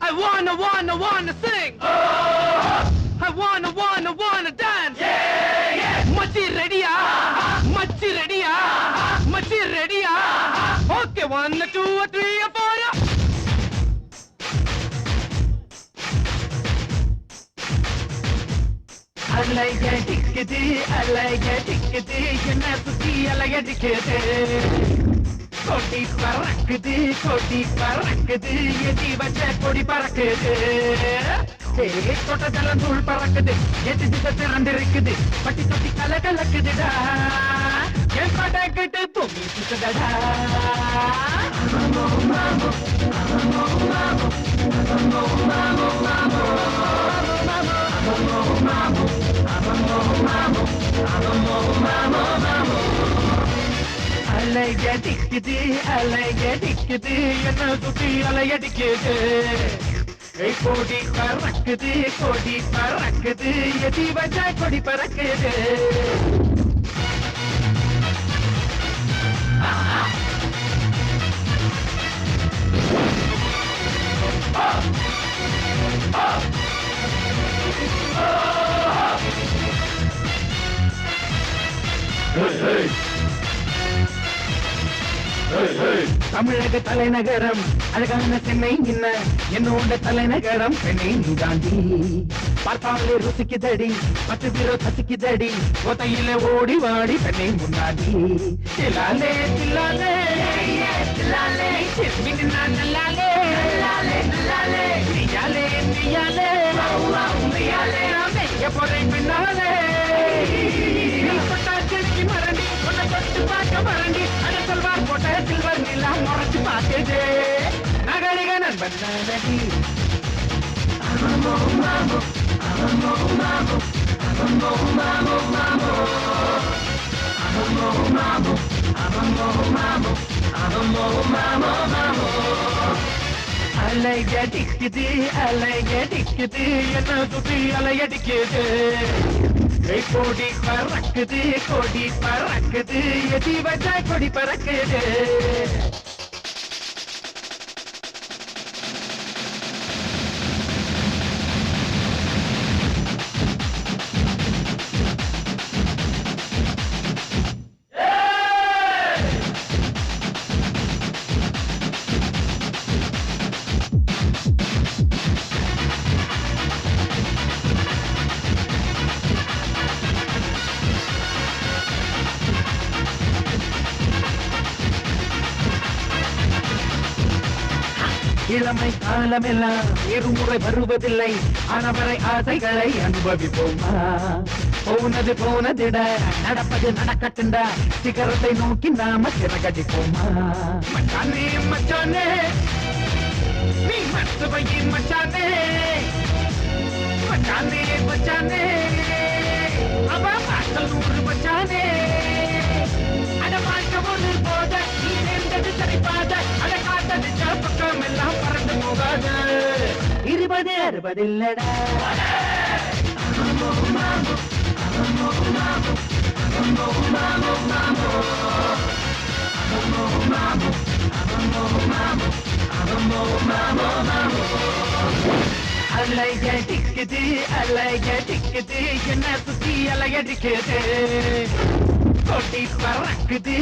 I wanna sing. I wanna dance. Machi ready-ya? Machi ready-ya? Machi ready-ya? Okay, 1, 2, 3, 4. அலைய டிக்குது என்ன சுத்தி அலைய டிக்குது கொடி பறக்குது எதி வச்ச கொடி பறக்குது தொட்டதெல்லாம் தூள் பறக்குது எட்டு திட்ட திறந்து இருக்குது பட்டி தொட்டி கலக்குதுடா என் படக்கிட்டு பூமி சுத்துதடா அலைய டிக்குது என்ன சுத்தி அலையடிக்குது கொடி பறக்குது எதி வச்ச கொடி பறக்குது தமிழக தலைநகரம் அழகான சென்னை என்னோட தலைநகரம் சென்னை தாண்டி பார்த்தாலே ருசிக்குதடி 10 பேரோ கசிக்குதடி ஒத்தையில ஓடி வாடி பெண்ணை முன்னாடி தில்லாலே போறேன் பின்னாலே மறண்டி உன்னை தொட்டு பார்க்க மறண்டி அட சொல்வார் போட்ட சில்வர் நிலம் முறைச்சு பார்க்குது நகரிக நண்பன் நடி அலைய டிக்குது என்ன சுத்தி அலையடிக்குது கொடி பறக்குது எதி வச்ச கொடி பறக்குது இளமை காலமெல்லாம் இருமுறை வருவதில்லை ஆனவரை ஆசைகளை அனுபவிப்போமா போனதிட நடப்பது நடக்கட்டுண்டா சிகரத்தை நோக்கி நாம சிறகடிப்போமா மச்சானே நீ மத்துவையின் மச்சானே அவ மாட்டல் 100 மச்சானே அட வாழ்க்கை ஒன்று போத நீ நேர்ந்தது சரிபாத அட காத்தது பக்கம் எல்லாம் பறந்து போகாத 20 60 இல்லடா அலைய டிக்குது என்ன சுத்தி அலையடிக்குது கொடி பறக்குது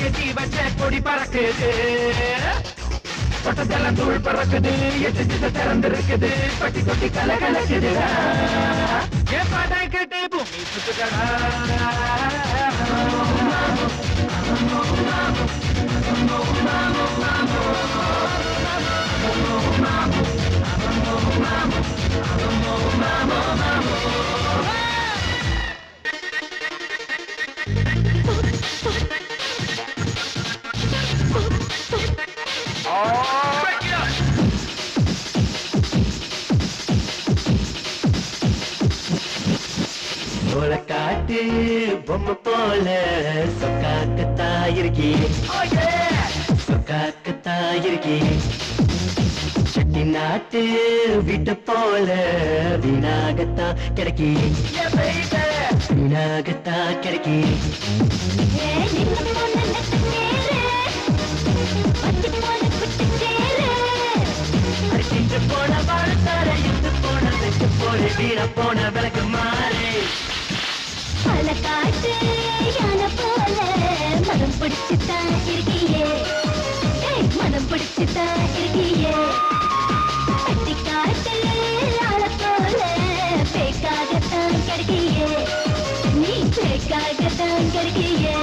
எதி வச்ச கொடி பறக்குது தொட்டதெல்லாம் தூள் பறக்குது எட்டு திட்ட திறந்திருக்குது பட்டி தொட்டி கலக்குதுடா என் பாட்டை கேட்டு பூமி சுத்துதடா காட்டு பொம்மை போல சொக்காக்கத்தாயிருக்கே சட்டி நாட்டு வீட்டு போல வீணாகத்தா கிடைக்கி போய் வீர போன விளக்கு மாறே பல காட்டு யானை போல மனம் பிடிச்சுதான் இருக்கியே மனம் பிடிச்சுதான் இருக்கியே பட்டி காட்டு ஆள போல பேக்காகத்தான் கிடைக்கியே நீ பேக்காகத்தான் கிடைக்கியே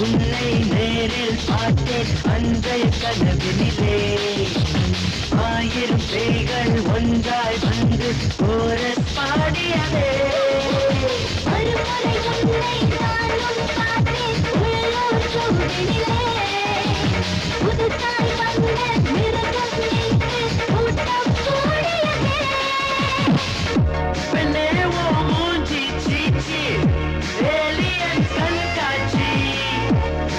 உன்னை நேரில் பார்த்தேன் அன்றைய கனவினிலே ஆயிரம் பேய்கள் ஒன்றாய் வந்து கோரஸ் பாடியதே மறுமுறை உன்னை நானும் பார்த்தேன் உள்ளூர் சூழலிலே புதுசாய் வந்த மிருகம் என்று கூட்டம் கூடியதே பெண்ணே ஓ மூஞ்சி சீச்சி ஏலியன் கண்காட்சி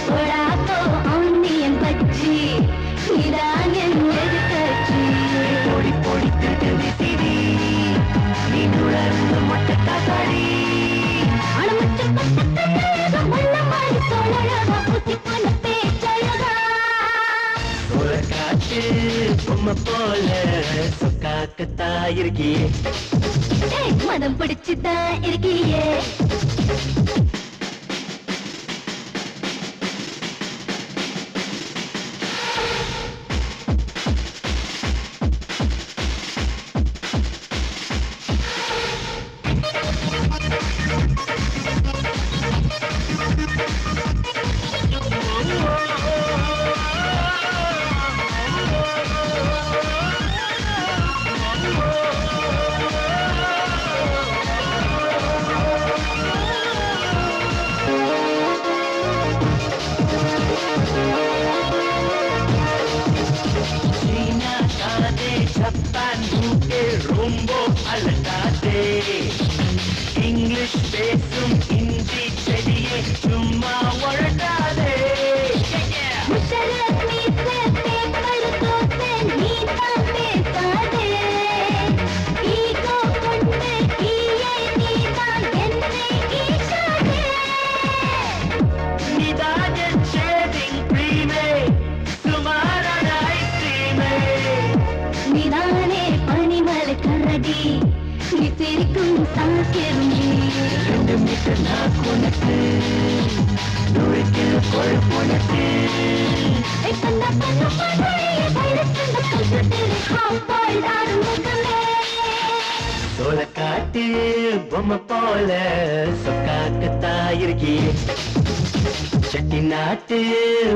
கொடாக்கோ ஆனியன் பச்சி இதான் என் எதிர்கட்சி பொடி பொடி திருட்டு திரி நீ நுழர்ந்து மொட்டை காத்தாடி அணமுற்று பட்டத்தழகா முள்ள மாறி தோழழகா புத்தி போன பேச்சழகா காட்டு பொம்மை போல சொக்காக்கத்தா இருக்கியே மனம் பிடிச்சுதான் இருக்கியே ஜப்பான் மூக்கே ரொம்ப அழகாதே இங்கிலீஷ் பேசும் இந்தி செடியை சும்மா வழங்காதே நீ சிரிக்கும் சாக்கியமே 2 மீட்டர் நான் உனக்கு நுழைக்கிற கொழுப்புனக்கு சோள காட்டு பொம்மை போல சொக்காக்கத்தா இருக்கியே சட்டி நாட்டு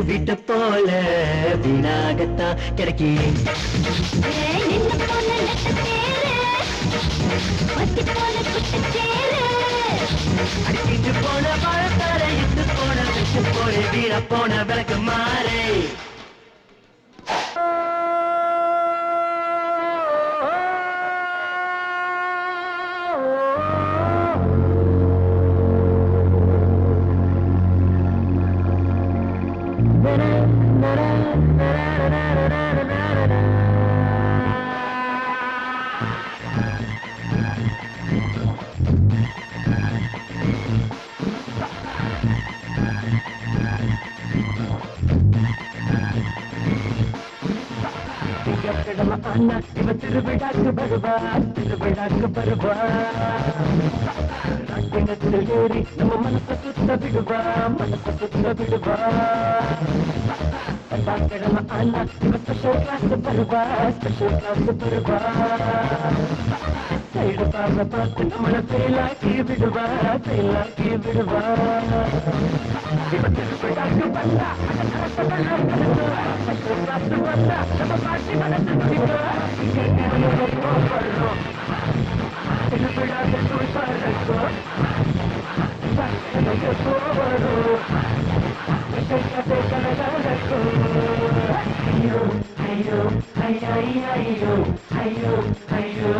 வீட்டை போல வீணாகத்தா கிடைக்கியே அடிக்கிட்டு போன பழத்தார இட்டு போன விட்டு போய் வீர போன விளக்கு மாறே இவன் திருவிழாக்கு வருவார் திருவிழாக்கு வருவார் கிணத்தில் ஏறி நம்ம மனசை சுத்த விடுவா மனசை சுத்த விடுவா கிழமை ஆனா இவன் ஸ்பெஷல் கிளாஸ் வருவா ஸ்பெஷல் கிளாஸ் வருவா சைடு பார்வை பார்த்து நம்மளை ஃபெயிலாக்கி விடுவா ஃபெயிலாக்கி விடுவா இவன் திருவிழாக்கு வந்தா நம்ம பாட்டி மனசு துடிப்பா திருவிழாக்கு துடிப்பா ஐயோ ஐயோ ஐயோ ஐயோ ஐயோ ஐயோ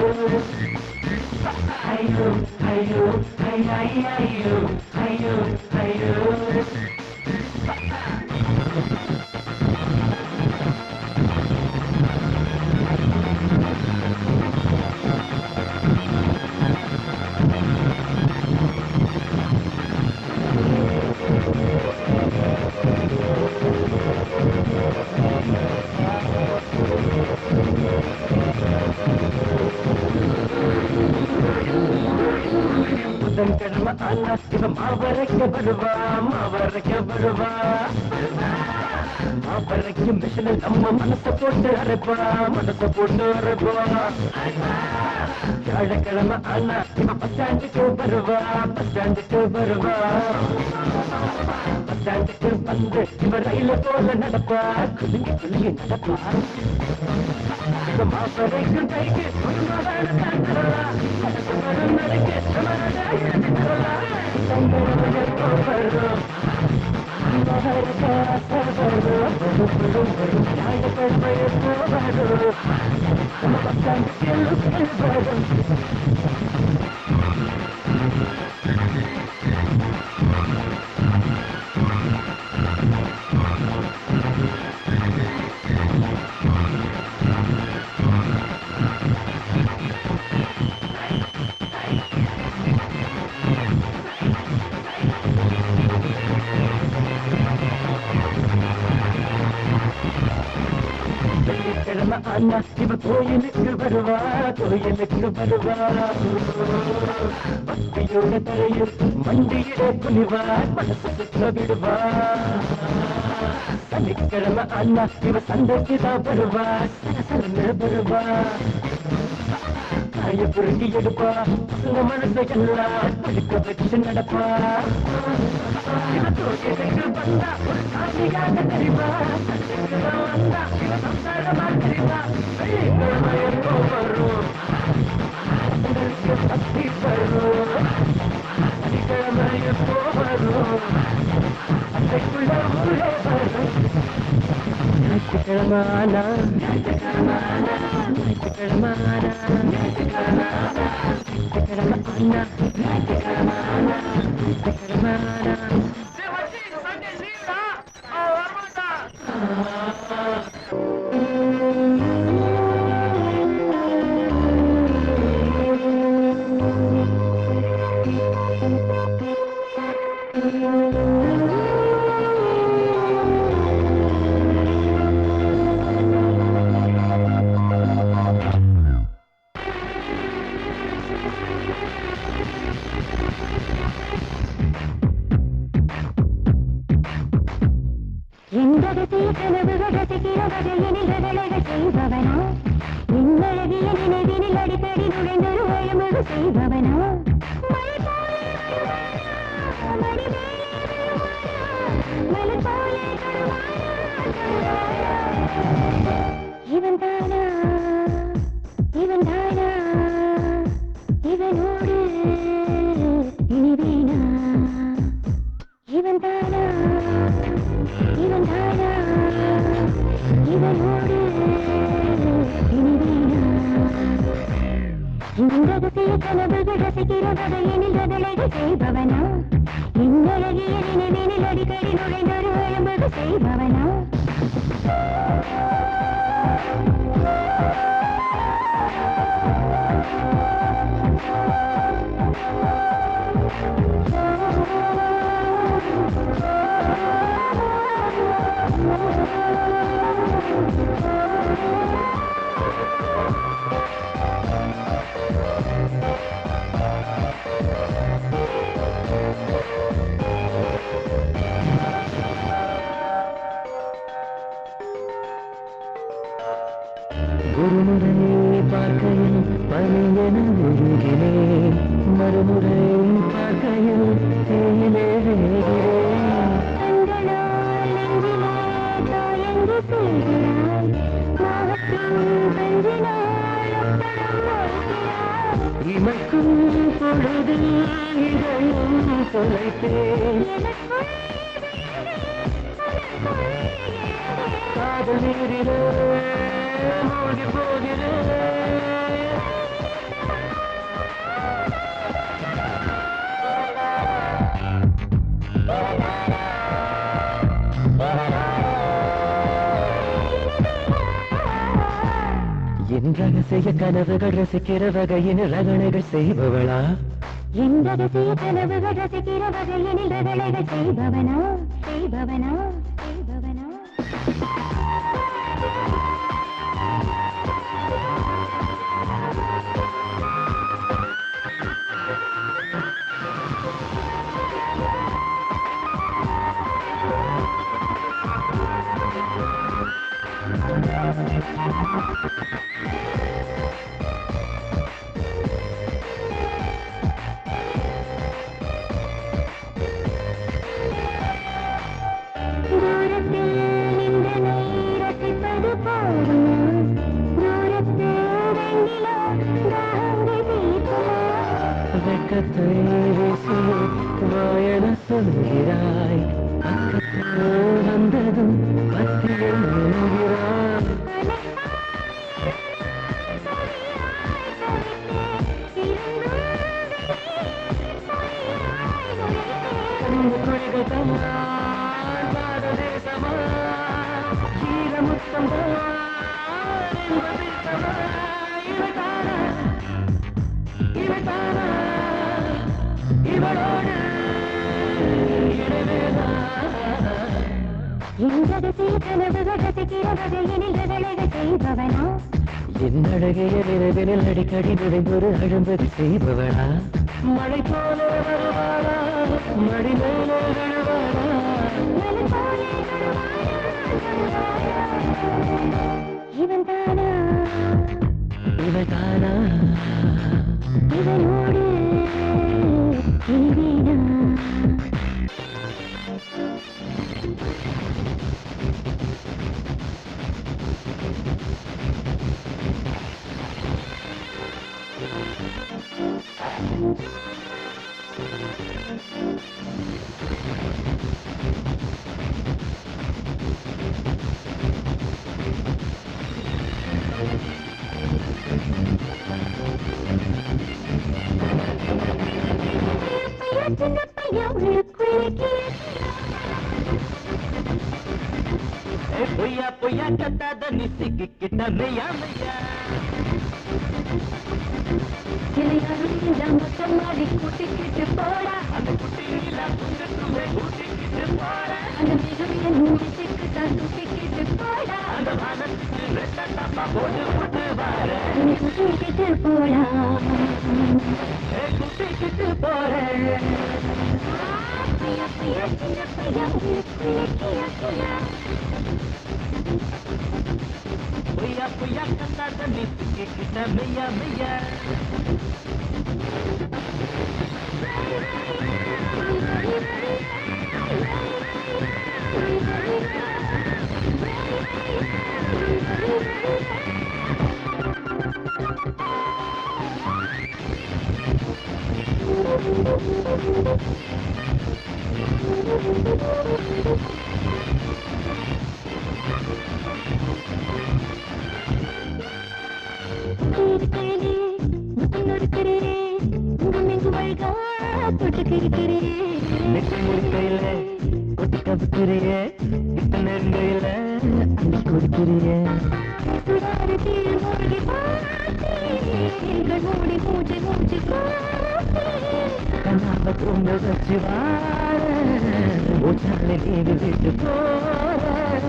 ஐயோ ஐயோ ஐயோ ஐயோ ஐயோ புதன்கிழமை ஆனா இவன் மாவரைக்க வருவா மாவரைக்கு மிஷினில் நம்ம மனசை போட்டு அரைப்பா வியாழக்கிழமை ஆனா இவன் பஸ் ஸ்டாண்டுக்கு வருவா பஸ் ஸ்டாண்டுக்கு வந்து இவன் ரயில போல நடப்பா குலுங்கி நடப்பா இவன் மாவரைக்கும் கைக்கு அண்ணா இவ கோயிலுக்கு வருவா பக்தியோட தரையில் மண்டியிட குனிவா மனசு சுற்ற விடுவா சனிக்கிழமை அண்ணா இவ சந்தைக்கு தான் வருவா வருவா காய புரிஞ்சி எடுப்பா உங்க மனசை எல்லாம் படுக்க வச்சு நடப்பா இவ கோயிலுக்கு வந்தா ஒரு சாமியாக தெரிவா வந்தா இவ சம்சாரமா தெரிவா வெள்ளிக்கிழமையோ வரும் பக்தி வரும் சனிக்கிழமையோ வரும் அன்றைக்குள்ள உள்ளே வரும் ஞாயிற்றுக்கிழமான ரகசிய கனவுகள் ரசிக்கிற வகையின் ரகணைகள் செய்பவளா என் ரகசிய கனவுகள் ரசிக்கிற வகையினில் ரகளைகள் செய்பவனா செய்பவனா செய்பவனா வெக்கத்தை வாயன சொல்கிறாய் பக்கத்தில் வந்ததும் பத்தியை எழுகிறாய் பாரதேசமா ஈரமுத்தம் இவளோடு என்னழகையில் இரவினில் அடிக்கடி நுழைந்தொரு அழும்பது செய்பவளா மழை போல வருவாளா மடி மேலே விழுவாளா இவன் தானா இவள் தானா இவனோடு இனிவேனா பொய்யா பொய்யா கத்தாத நிசிக்கிட்ட மெய்யா மெய்யா மொத்தமாடி கூட்டிக்கிட்டு போடா அந்த குட்டியெல்லாம் கூட்டிக்கிட்டு போட அந்த மிக மிக நூற்றுக்கு தான் தூக்கிக்கிட்டு போடா அந்த வானத்துக்கு ரெட்டா போட்டு போட்டு வார கூட்டிக்கிட்டு போடா குட்டிக்கிட்டு போறேன் பொய்யா பொய்யா கத்தாத நிசிக்கிட்ட மெய்யா மெய்யா நெற்றி முடிக்கையில கொட்டி கப்புக்கிறியே இட்ட நெருங்கையில அடி கொடுக்கிறியே கண்ணாம தூங்க வச்சு வார உச்சாலை நீடு விட்டு போற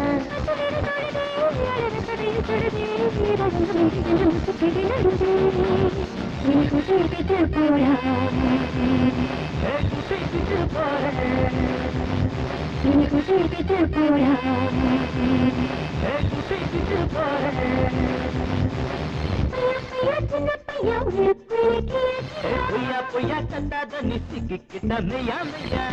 கூட்டிக்கிட்டு போடா குட்டிக்கிட்டு போறேன் கூட்டிக்கிட்டு போடா குட்டிக்கிட்டு போறேன் பொய்யா பொய்யா கத்தாத நிசிக்கிட்ட மெய்யா மெய்யா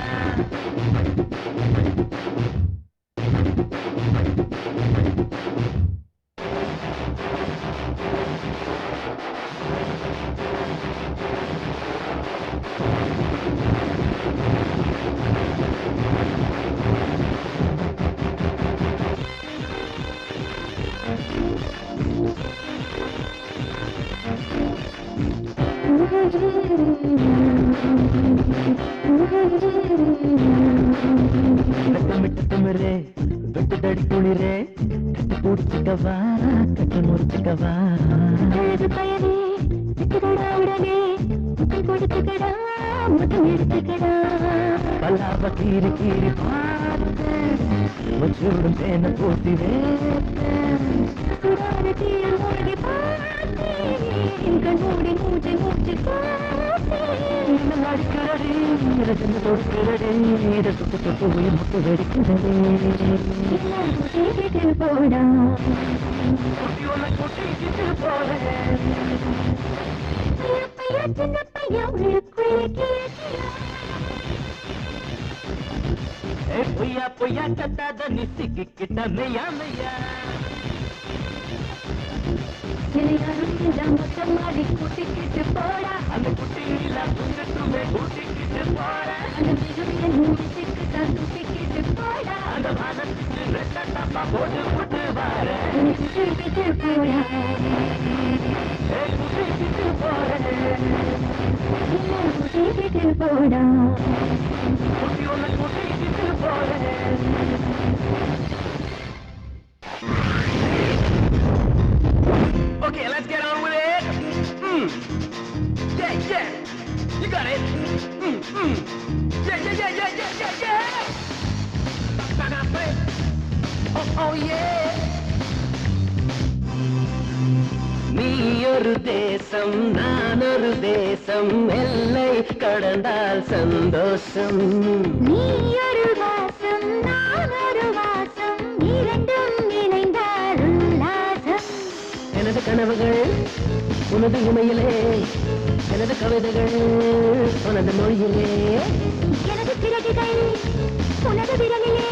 வெட்டமிட்டு திமிரே வெட்டு தடி குளிரே பிடிச்சிக்கவா கட்டி முடிச்சுக்கவா பயனே சிக்கடா உடனே முத்தம் கொடுத்துக்கடா முத்தம் எடுத்துக்கடா பல்லாவ கீறி கீறி பார்த்தேன் வச்சோடும் தேனை பூசி வேத்தேன் சுடாத தீயில் மூழ்கி பார்த்தேன் கண் மூடி மூச்சை மூச்சு பார்த்தேன் அடிக்கிறடி ரஜந்து கொடுக்கிறடி இதை சுட்டு சுட்டு உயிர் முட்டு வெடிக்கிறதே கேட்டு போடா கொட்டிக்கிட்டு போறேன் சின்ன பையன் உள்ளுக்குள்ளே பொய்யா பொய்யா கத்தாத நிசிக்கிட்ட மெய்யா மெய்யா மொத்தம் மாறி கூட்டிக்கிட்டு போடா அந்த குட்டியில புங்கட்டுமே கூட்டிக்கிட்டு போற அந்த மிகுதிய நூற்றுக்கு தான் தூக்கிக்கிட்டு போடா அந்த வானத்துக்கு ரெட்ட டப்பா போட்டு போட்டு வர கூட்டிக்கிட்டு போடா கூட்டிக்கிட்டு போறேன் கூட்டிக்கிட்டு போடா குட்டி ஒன்று கூட்டிக்கிட்டு போறேன் Okay, let's get on with it. Yeah, yeah. You got it. Yeah, yeah, yeah, yeah, yeah, yeah, yeah. Oh, yeah. நீ ஒரு தேசம் நான் ஒரு தேசம் எல்லை கடந்தால் சந்தோஷம் நீ ஒரு வாசம் நான் ஒரு வாசம் இரண்டும் இணைந்தால் உல்லாசம் எனது கனவுகள் உனது இமையிலே எனது கவிதைகள் உனது மொழியிலே எனது பிறகுகள் உனது விரலிலே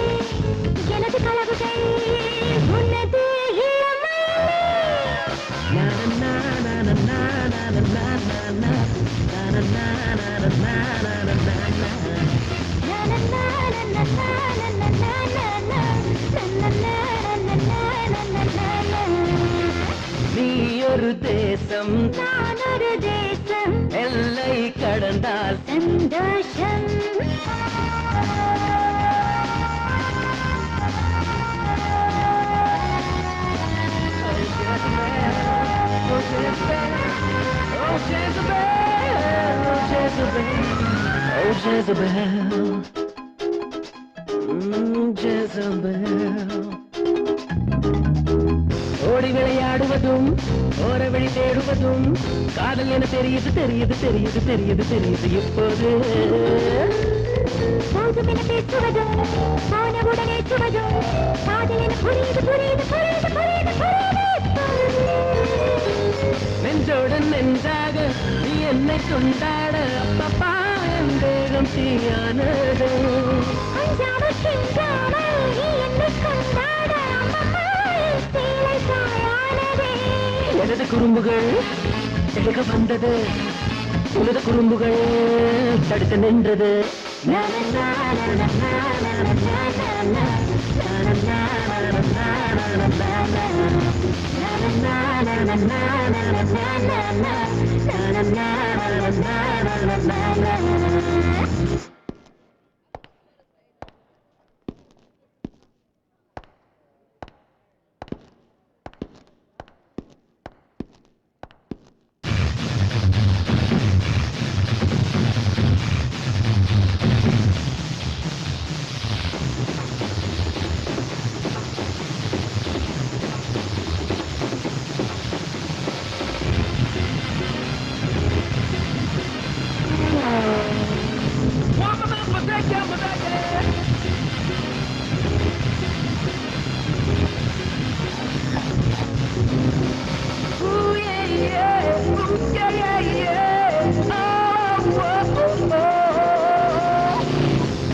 எனது கனவுகள் உனது இளமையிலே நீ ஒரு தேசம் நான் ஒரு தேசம் எல்லை கடந்தால் சந்தோஷம் ஓடி விளையாடுவதும் ஓர வழி தேடுவதும் காதல் என தெரியுது தெரியுது தெரியுது தெரியுது தெரியுது இப்போது போதுமென பேசுவதும் போனவுடனே சுவதும் காதல் என புரியுது புரியுது புரியுது புரியுது புரியுது நெஞ்சோடு நெஞ்சாக நீ என்னை கொண்டாட அப்பப்பா என் தேகம் தீயானது அஞ்சாமல் சென்றாமல் நீ என்னை கொண்டாட அம்மம்மா சேலை தாயானதே எனது குறும்புகள் எடுக்க வந்தது உனது குறும்புகள் தடுத்து நின்றது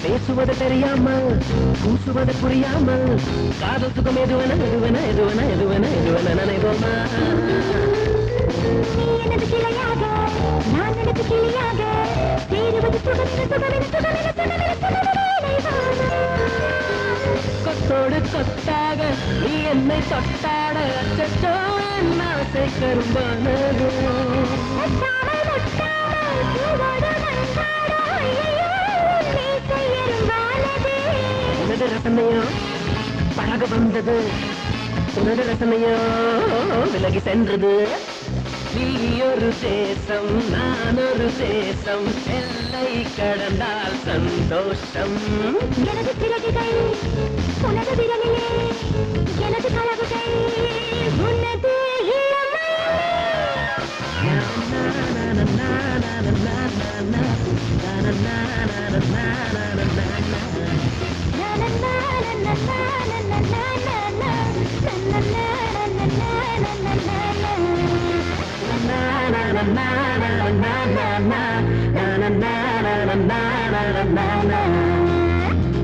பேசுவது தெரியாமல் பூசுவது புரியாமல் காதல் சுகம் எதுவென எதுவென எதுவென எதுவென எதுவென நினைவோமா நீ எனது கிளையாக நான் எனது கிளியாக சேருவது சுகமென சுகமென சுகமென சுகமென சுகமென கொத்தோடு கொத்தாக நீ என்னை தொட்டாட அச்சோ என் ஆசை கரும்பானது முட்டாமல் முட்டாமல் பூவோடு மண்பாடோ ஐயையோ மீசை எறும்பானதே எனது ரசனையோ பழக வந்தது உனது ரசனையோ விலகி சென்றது நீ ஒரு தேசம் நான் ஒரு தேசம் எல்லை கடந்தால் சந்தோஷம் எனது பிறகுகள் உனது விரலிலே எனது கலவுகள் உனது இளமை na na na na na na na na na na na na na